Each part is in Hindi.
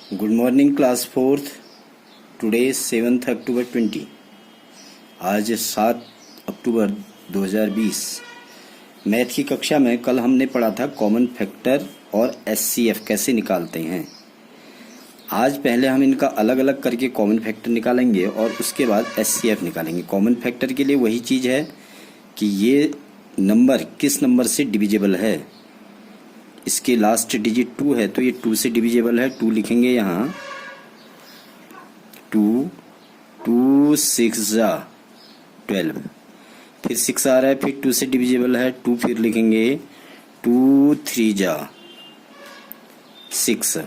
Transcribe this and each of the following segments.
Good morning class fourth. Today 7 अक्टूबर 20। आज 7 अक्टूबर 2020। मैथ की कक्षा में कल हमने पढ़ा था कॉमन फैक्टर और एचसीएफ कैसे निकालते हैं। आज पहले हम इनका अलग अलग करके कॉमन फैक्टर निकालेंगे और उसके बाद एचसीएफ निकालेंगे। कॉमन फैक्टर के लिए वही चीज़ है कि ये नंबर किस नंबर से डिविजिबल है। इसके लास्ट डिजिट 2 है तो ये 2 से डिविजिबल है। 2 लिखेंगे यहाँ। 2 6 जा 12। फिर 6 आ रहा है, फिर 2 से डिविजिबल है। 2 फिर लिखेंगे। 2 3 जा 6।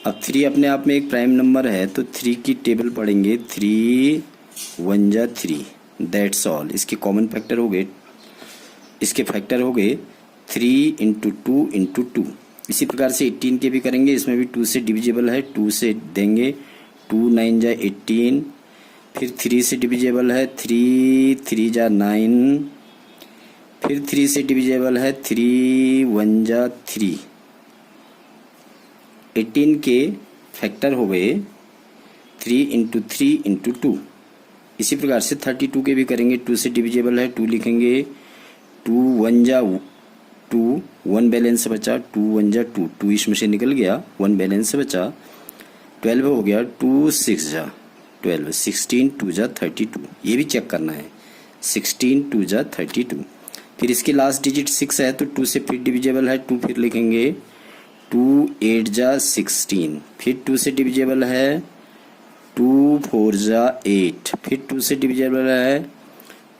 अब 3 अपने आप में एक प्राइम नंबर है तो 3 की टेबल पढ़ेंगे। 3 1 जा 3। That's all. इसके कॉमन फैक्टर हो गए, इसके फैक्टर हो गए 3 इंटू 2 इंटू 2। इसी प्रकार से 18 के भी करेंगे। इसमें भी 2 से डिविजिबल है, 2 से देंगे। 2 9 जा 18। फिर 3 से डिविजिबल है, 3 3 जा 9। फिर 3 से डिविजिबल है, 3 1 जा 3। 18 के फैक्टर हो गए 3 इंटू 3 इंटू 2। इसी प्रकार से 32 के भी करेंगे। 2 से डिविजिबल है, 2 लिखेंगे। 2 1 जा 2, 1 बैलेंस बचा। 2 1 जा 2, 2 इसमें से निकल गया, 1 बैलेंस बचा। 12 हो गया। 2 6 जा 12। 16 2 जा 32। ये भी चेक करना है। 16 2 जा 32। फिर इसके लास्ट डिजिट 6 है तो 2 से फिर डिविजिबल है। 2 फिर लिखेंगे। 2 8 जा 16। फिर 2 से डिविजिबल है। 2 4 जा 8। फिर 2 से डिविजिबल है।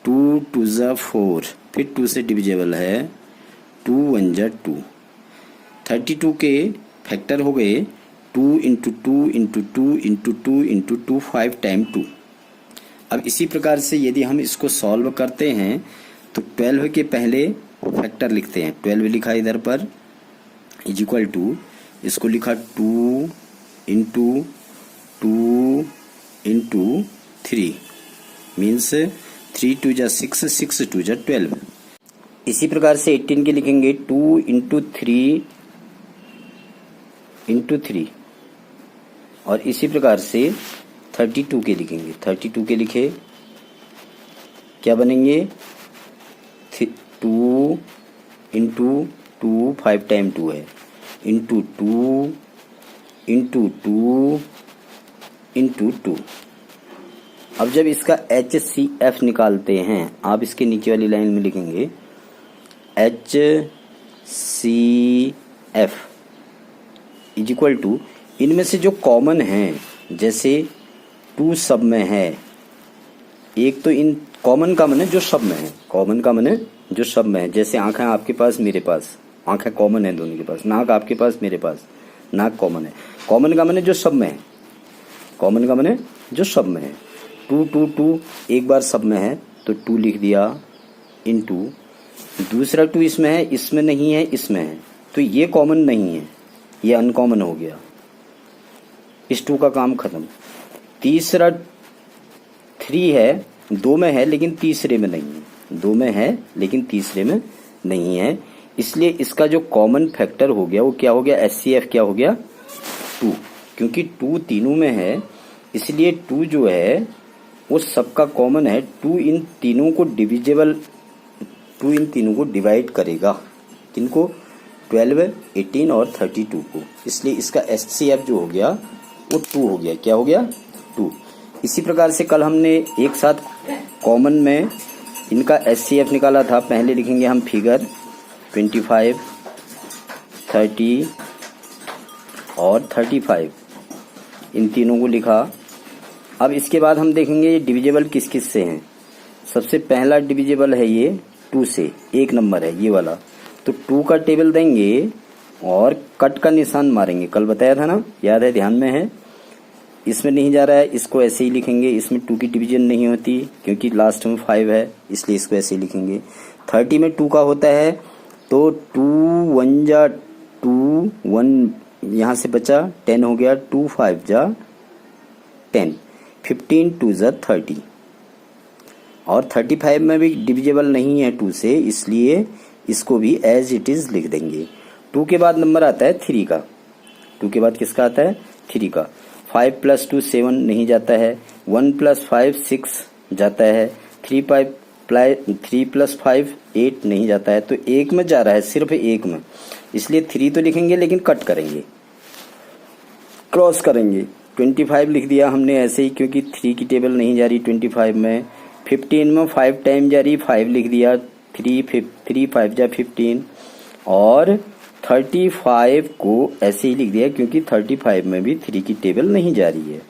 2 2 जा 4। फिर 2 से डिविजिबल है। 2 1 जा 2। 32 के फैक्टर हो गए 2 into 2 into 2 into 2 into 2, 5 time 2। अब इसी प्रकार से यदि हम इसको सॉल्व करते हैं तो 12 के पहले फैक्टर लिखते हैं। 12 लिखा इधर पर इज इक्वल टू, इसको लिखा 2 इंटू 2 इंटू 3 मीन्स 3 2 जा 6, 6 2 जा 12। इसी प्रकार से 18 के लिखेंगे 2 इंटू 3 इंटू 3। और इसी प्रकार से 32 के लिखेंगे। 32 के लिखे क्या बनेंगे। 2 इंटू 2, 5 टाइम 2 है, इंटू 2 इंटू 2 इंटू 2। अब जब इसका HCF निकालते हैं, आप इसके नीचे वाली लाइन में लिखेंगे HCF इज इक्वल टू, इनमें से जो कॉमन है, जैसे 2 सब में है, एक तो इन कॉमन का मन है जो सब में है, कॉमन का मन है जो सब में है। जैसे आंखें आपके पास मेरे पास, आंखें कॉमन है दोनों के पास। नाक आपके पास मेरे पास, नाक कॉमन है। कॉमन का मन है जो सब में है, कॉमन का मन है जो सब में है। 2 2 2 एक बार सब में है तो 2 लिख दिया। इंटू दूसरा 2 इसमें है, इसमें नहीं है, इसमें है, तो ये कॉमन नहीं है, ये अनकॉमन हो गया। इस 2 का काम खत्म। तीसरा 3 है, 2 में है लेकिन तीसरे में नहीं है, 2 में है लेकिन तीसरे में नहीं है, इसलिए इसका जो कॉमन फैक्टर हो गया वो क्या हो गया, HCF क्या हो गया 2। क्योंकि 2 तीनों में है इसलिए 2 जो है वो सबका कॉमन है। 2 इन तीनों को डिविजिबल, 2 इन तीनों को डिवाइड करेगा। किनको, 12 18 और 32 को। इसलिए इसका HCF जो हो गया वो 2 हो गया। क्या हो गया, 2। इसी प्रकार से कल हमने एक साथ कॉमन में इनका HCF निकाला था। पहले लिखेंगे हम फिगर 25 30 और 35, इन तीनों को लिखा। अब इसके बाद हम देखेंगे ये डिविजिबल किस किस से हैं। सबसे पहला डिविजिबल है ये 2 से, एक नंबर है ये वाला, तो 2 का टेबल देंगे और कट का निशान मारेंगे। कल बताया था ना, याद है, ध्यान में है। इसमें नहीं जा रहा है, इसको ऐसे ही लिखेंगे। इसमें 2 की डिवीजन नहीं होती क्योंकि लास्ट में 5 है, इसलिए इसको ऐसे ही लिखेंगे। 30 में 2 का होता है तो 2 1 जा 2, 1 यहाँ से बचा, 10 हो गया। 2 5 जा 10, 15 2 जा 30। और 35 में भी डिविजिबल नहीं है 2 से, इसलिए इसको भी एज इट इज लिख देंगे। 2 के बाद नंबर आता है 3 का। 2 के बाद किसका आता है? 3 का। 5 + 2 7 नहीं जाता है। 1 + 5 6 जाता है। 3 + 5 8 नहीं जाता है। तो एक में जा रहा है, सिर्फ एक में, इसलिए 3 तो लिखेंगे लेकिन कट करेंगे, क्रॉस करेंगे। 25 लिख दिया हमने ऐसे ही, क्योंकि 3 की टेबल नहीं जा रही 25 में। 15 में 5 टाइम जा रही, 5 लिख दिया। 3 5 जा 15। और 35 को ऐसे ही लिख दिया, क्योंकि 35 में भी 3 की टेबल नहीं जा रही है।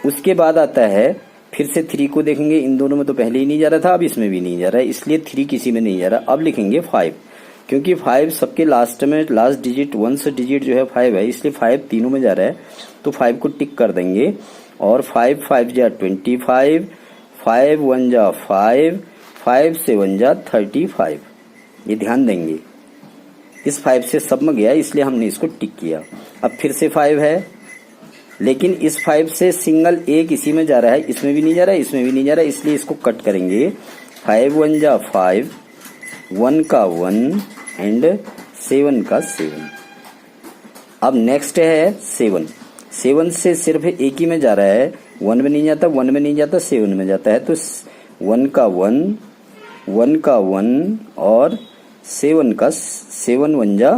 उसके बाद आता है, फिर से 3 को देखेंगे, इन दोनों में तो पहले ही नहीं जा रहा था, अब इसमें भी नहीं जा रहा है, इसलिए 3 किसी में नहीं जा रहा। अब लिखेंगे 5, क्योंकि 5 सबके लास्ट में, लास्ट डिजिट, 1 डिजिट जो है 5 है, इसलिए 5 तीनों में जा रहा है, तो 5 को टिक कर देंगे। और 5 5 जा 25, 5 1 जा 5, 5 7 जा 35। ये ध्यान देंगे, इस 5 से सब में गया, इसलिए हमने इसको टिक किया। अब फिर से 5 है, लेकिन इस 5 से सिंगल एक इसी में जा रहा है, इसमें भी नहीं जा रहा है, इसमें भी नहीं जा रहा है, इसलिए इसको कट करेंगे। 5 1 जा 5, 1 का 1 एंड 7 का 7। अब नेक्स्ट है 7। 7 से सिर्फ एक ही में जा रहा है, 1 में नहीं जाता, 1 में नहीं जाता, 7 में जाता है। तो 1 का 1, 1 का 1 और 7 का 7 1 जा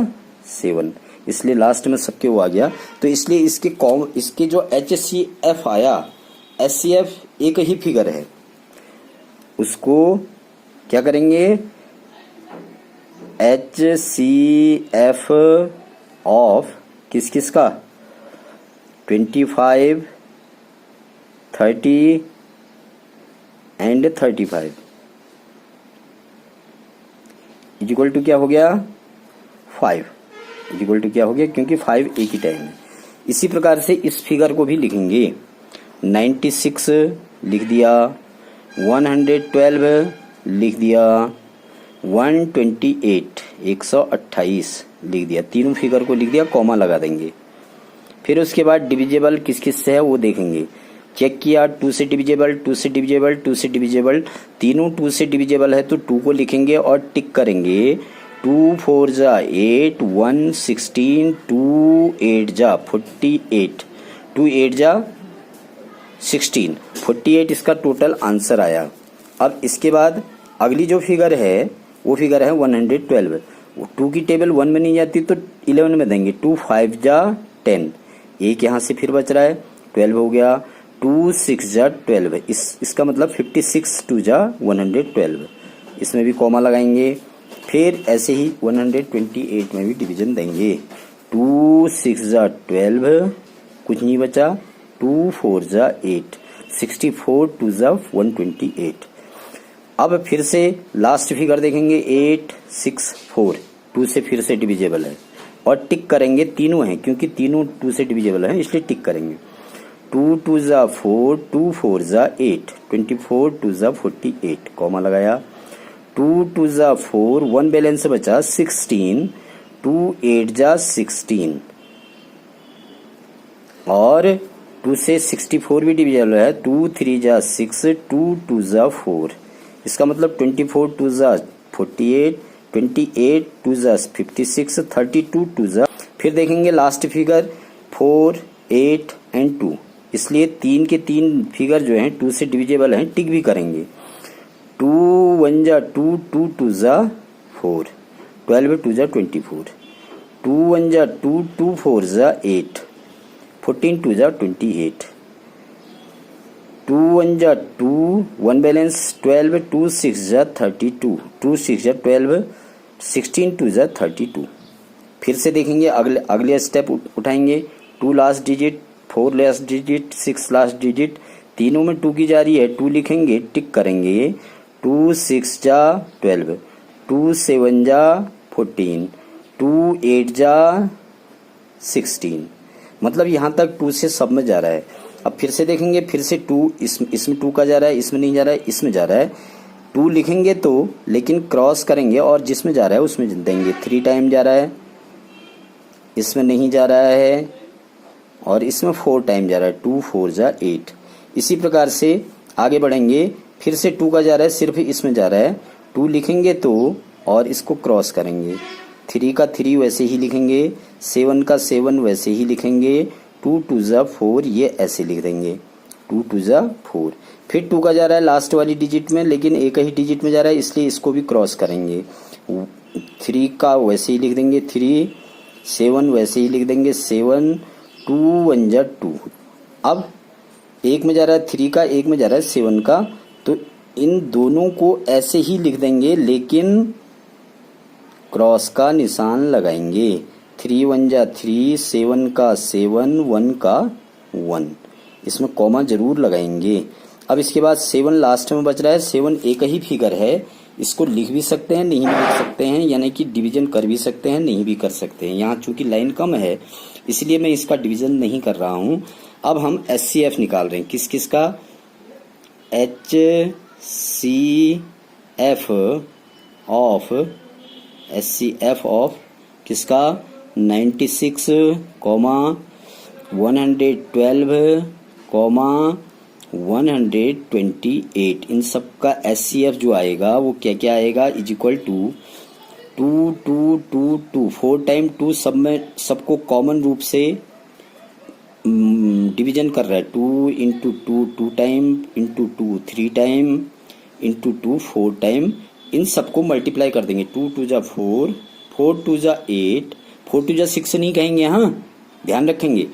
7, इसलिए लास्ट में सबके वो आ गया। तो इसलिए इसके जो HCF आया, HCF एक ही फिगर है, उसको क्या करेंगे? HCF ऑफ किस का? 25, 30 एंड 35 इक्वल टू क्या हो गया? 5 इक्वल टू क्या हो गया? क्योंकि 5 एक ही टाइम है। इसी प्रकार से इस फिगर को भी लिखेंगे। 96 लिख दिया, 112 लिख दिया, 128 128 लिख दिया। तीनों फिगर को लिख दिया, कॉमा लगा देंगे। फिर उसके बाद डिविजिबल किस किस से है वो देखेंगे। चेक किया, 2 से डिविजिबल, 2 से डिविजिबल, 2 से डिविजिबल, तीनों 2 से डिविजिबल है, तो 2 को लिखेंगे और टिक करेंगे। 2 4 जा 8, 1 16, 2 8 जा 48, 2 8 जा 16, 48 इसका टोटल आंसर आया। अब इसके बाद अगली जो फिगर है वो फिगर है 112। 2 की टेबल 1 में नहीं जाती, तो 11 में देंगे। 2 5 जा 10, एक यहाँ से फिर बच रहा है, 12 हो गया। 2 6 जा 12, इसका मतलब 56 2 जा 112, इसमें भी कॉमा लगाएंगे। फिर ऐसे ही 128 में भी डिवीजन देंगे। 2 6 जा 12, कुछ नहीं बचा। 2 4 जा 8, 64 2 जा 128। अब फिर से लास्ट फिगर देखेंगे 8 6 4, 2 से फिर से डिविजिबल है और टिक करेंगे। तीनों हैं, क्योंकि तीनों 2 से डिविजिबल हैं, इसलिए टिक करेंगे। 2 2 जा 4, 2 4 जा 8, 24 2 जा 48, कॉमा लगाया। 2 2 जा 4, 1 बैलेंस बचा 16, 2 8 जा 16 और 2 से 64 भी डिविजिबल है। 2 3 जा 6, 2 2 जा 4, इसका मतलब 24 2 जा 48, 28 2 जा 56, 32 2 जा। फिर देखेंगे लास्ट फिगर 4 8 एंड 2, इसलिए 3 के 3 फिगर जो हैं 2 से डिविजिबल हैं, टिक भी करेंगे। 2 1 जा 2, 2 2 जा 4, 12 2 जा 24, 2 1 जा 2, 2 4 जा 8, 14 2 जा 28, 2 1 जा 2, 1 बैलेंस 12, 2 6 जा 32, 2 6 जा 12, 16 2 जा 32। फिर से देखेंगे, अगले स्टेप उठाएंगे। 2 last digit, 4 last digit, 6 last digit, तीनों में 2 की जा रही है, 2 लिखेंगे, टिक करेंगे। 2 6 जा 12, 2 7 जा 14, 2 8 जा 16, मतलब यहाँ तक 2 से सब में जा रहा है। अब फिर से देखेंगे, फिर से 2 इसमें 2 का जा रहा है, इसमें नहीं जा रहा है, इसमें जा रहा है। 2 लिखेंगे तो, लेकिन क्रॉस करेंगे और जिसमें जा रहा है उसमें देंगे। 3 टाइम जा रहा है, इसमें नहीं जा रहा है, और इसमें 4 टाइम जा रहा है। 2 4 जा 8। इसी प्रकार से आगे बढ़ेंगे। फिर से 2 का जा रहा है, सिर्फ इसमें जा रहा है। 2 लिखेंगे तो और इसको क्रॉस करेंगे। 3 का 3 वैसे ही लिखेंगे, 7 का 7 वैसे ही लिखेंगे, 2 2 जा 4 ये ऐसे लिख देंगे, 2 2 जा 4। फिर 2 का जा रहा है लास्ट वाली डिजिट में, लेकिन एक ही डिजिट में जा रहा है इसलिए इसको भी क्रॉस करेंगे। 3 का वैसे ही लिख देंगे 3, 7 वैसे ही लिख देंगे 7, 2 1 जा 2। अब एक में जा रहा है 3 का, एक में जा रहा है 7 का, तो इन दोनों को ऐसे ही लिख देंगे लेकिन क्रॉस का निशान लगाएंगे। 3 1 जा 3, 7 का 7, 1 का 1, इसमें कॉमा जरूर लगाएंगे। अब इसके बाद 7 लास्ट में बच रहा है। 7 एक ही फिगर है, इसको लिख भी सकते हैं, नहीं भी लिख सकते हैं, यानी कि डिवीजन कर भी सकते हैं, नहीं भी कर सकते हैं। यहाँ चूंकि लाइन कम है इसलिए मैं इसका डिवीजन नहीं कर रहा हूँ। अब हम HCF निकाल रहे हैं, किस किस का, HCF ऑफ किसका, 96, 112, 128। इन सब का HCF जो आएगा वो क्या क्या आएगा, इज इक्वल टू 2 2 2 2, 4 टाइम 2 सब में सबको कॉमन रूप से डिवीजन कर रहा है। 2 into 2 2 time, into 2 3 time, into 2 4 time, इन सबको मल्टीप्लाई कर देंगे। 2 2 जा 4, 4 2 जा 8, 4 2 जा 6 नहीं कहेंगे, हाँ ध्यान रखेंगे।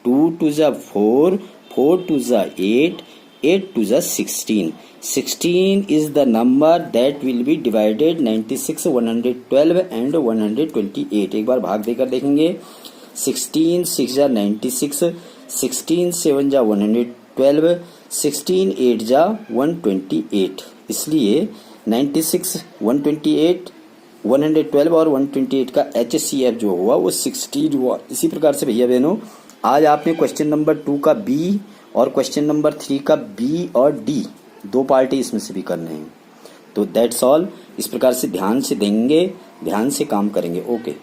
2 2 जा 4, 4 2 जा 8, 8 2 जा 16। 16 is the number that will be divided 96, 112 and 128। एक बार भाग देकर देखेंगे। 16 6 जा 96, 16 7 जा 112, 16 8 जा 128। इसलिए 96, 128, 112 और 128 का HCF जो हुआ वो 16 हुआ। इसी प्रकार से भैया बहनों आज आपने क्वेश्चन नंबर 2 का B और क्वेश्चन नंबर 3 का B और D 2 पार्ट इसमें से भी करने हैं। तो दैट्स ऑल। इस प्रकार से ध्यान से देंगे, ध्यान से काम करेंगे। ओके।